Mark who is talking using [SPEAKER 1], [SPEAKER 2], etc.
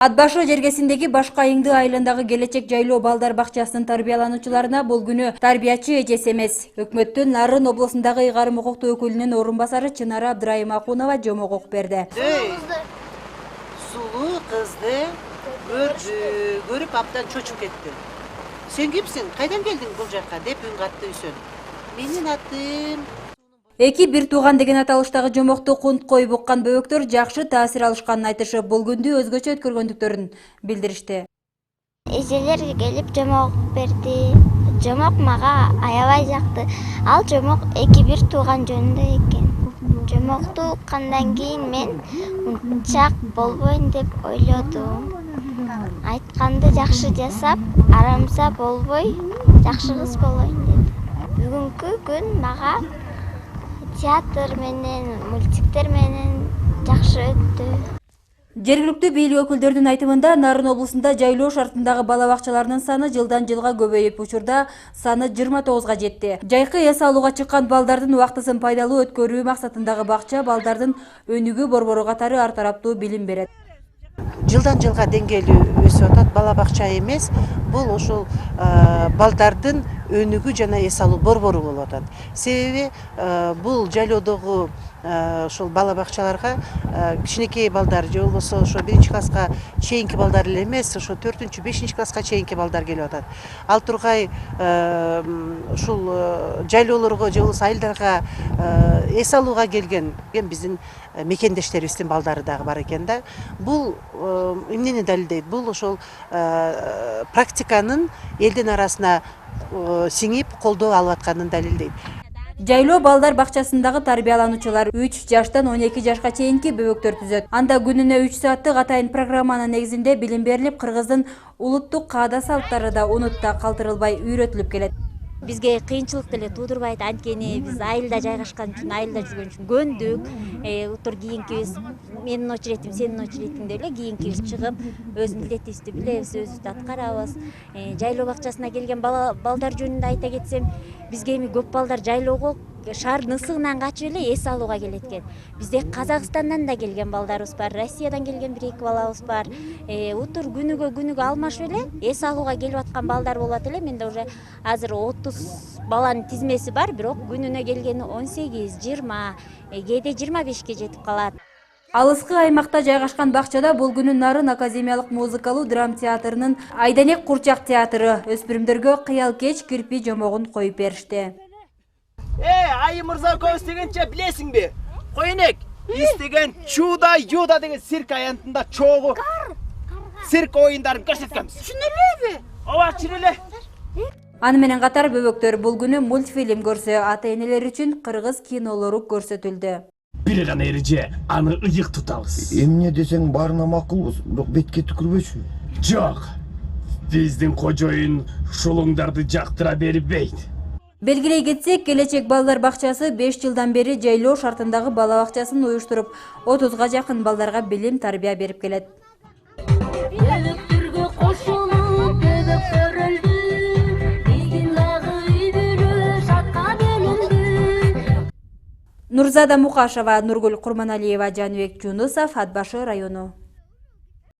[SPEAKER 1] Ат башы жергесиндеги Башкайыңды айылындагы келечек жайлоо балдар бакчасынын тарбиялануучуларына бул күнү тарбиячы эжес эмес, өкмөттүн Нарын облусундагы ыйгарым укуктуу өкүлүнүн орун басары Чынара Абдрайымакунова жомок окуп берди.
[SPEAKER 2] Сулуу кызды көрүп абдан чочуп кеттим. Сен кимсиң? Кайдан келдиң бул жакка деп үн катты үйсөн. Менин атым
[SPEAKER 1] Эки бир тууган деген аталыштагы жомокту кунт коюп уккан бөбөктөр жакшы таасир алышканын айтышып, бул күндү өзгөчө өткөргөндүктөрүн билдиришти.
[SPEAKER 3] Эжелер келип жомок берди. Жомок мага аябай жакты. Ал жомок эки бир тууган жөнүндө экен. Жомокту уккандан кийин мен унчак болбойн деп ойлодум. Айтканды жакшы жасап, арамса болбой, жакшы кыз болоюн дедим. Бүгүнкү күн мага театр менен, мультиктер менен жакшы өттү.
[SPEAKER 1] Жергиликтүү бийлик өкүлдөрүнүн айтымында Нарын облусунда жайлоо шартындагы бала бакчаларынын саны жылдан жылга көбөйүп, учурда саны 29га жетти. Жайкы эс алууга чыккан балдардын убактысын пайдалуу өткөрүү максатындагы бакча балдардын өнүгүү борбору катары ар тараптуу билим берет.
[SPEAKER 2] Жылдан жылга деңгээли өсүп атат, бала бакча эмес, бул ошол балдардын өнүгүү жана эс алуу борбору болуп атат. Себеби бул жайлоодогу ошол бала бакчаларга кичинекей балдар же болбосо ошо 1-класска чейинки балдар эле эмес, ошо 4-5 класска чейинки балдар келип атат. Ал тургай ушул жайлоолорго же болбосо айылдарга эс алууга келген биздин мекендештерибиздин балдары дагы бар экен да. Бул эмнени далилдейт? Бул ошол практиканын элдин арасына сиңип колдоо алып атканын далилдейт.
[SPEAKER 1] Жайлоо балдар бакчасындагы тарбиялануучулар 3 жаштан 12 жашка чейинки бөбөктөр түзөт. Анда күнүнө 3 сааттык атайын программанын негизинде билим берилип, кыргыздын улуттук каада салттары да унутта калтырылбай үйрөтүлүп келет.
[SPEAKER 4] Бизге кыйынчылык деле туудурбайт, анткени биз айылда жайгашкан үчүн, айылда жүргөн үчүн көндүк. Утур кийинкибиз, менин очеретим, сенин очеретиң деп эле кийинкибиз чыгып, өз милдетибизди билебиз, өзүбүз аткарабыз. Жайлоо бакчасына келген балдар жөнүндө айта кетсем, бизге эми көп балдар жайлоого шаардын ысыгынан качып эле эс алууга келет экен. Бизде Казакстандан да келген балдарыбыз бар, Россиядан келген 1-2 балабыз бар. Утур күнүгө алмашып эле эс алууга келип аткан балдар болот эле. Менде уже азыр 30 баланын тизмеси бар, бирок күнүнө келгени 18, 20, кээде 25ке жетип калат.
[SPEAKER 1] Алыскы аймакта жайгашкан бакчада бул күнү Нарын академиялык музыкалуу драм театрынын Айданек Курчак театры өспүрүмдөргө кыял кеч кирпи жомогун коюп беришти.
[SPEAKER 5] Айым мырза көз дегенче билесиңби? Койнек истеген чуда юда деген цирк аянтында чогуу цирк оюндарын көрсөткөнбүз. Түшүнөлөбү? Ооба, түшүнөлө.
[SPEAKER 1] Аны менен катар бөбөктөр бул күнү мультфильм көрсө, ата-энелер үчүн кыргыз кинолору көрсөтүлдү.
[SPEAKER 6] Бир гана эреже, аны ыйык тутабыз.
[SPEAKER 7] Эмне десең баарына макулбуз, бирок бетке түкүрбөчү.
[SPEAKER 6] Жок. Биздин кожоюн шулуңдарды жактыра бербейт.
[SPEAKER 1] Белгилей кетсек, келечек балдар бакчасы 5 жылдан бери жайлоо шартындагы бала бакчасын уюштуруп, 30га жакын балдарга билим тарбия берип келет. Нурзада Мукашева, Нургүл Курманалиева, Жаныбек Жунусов, Ат башы району.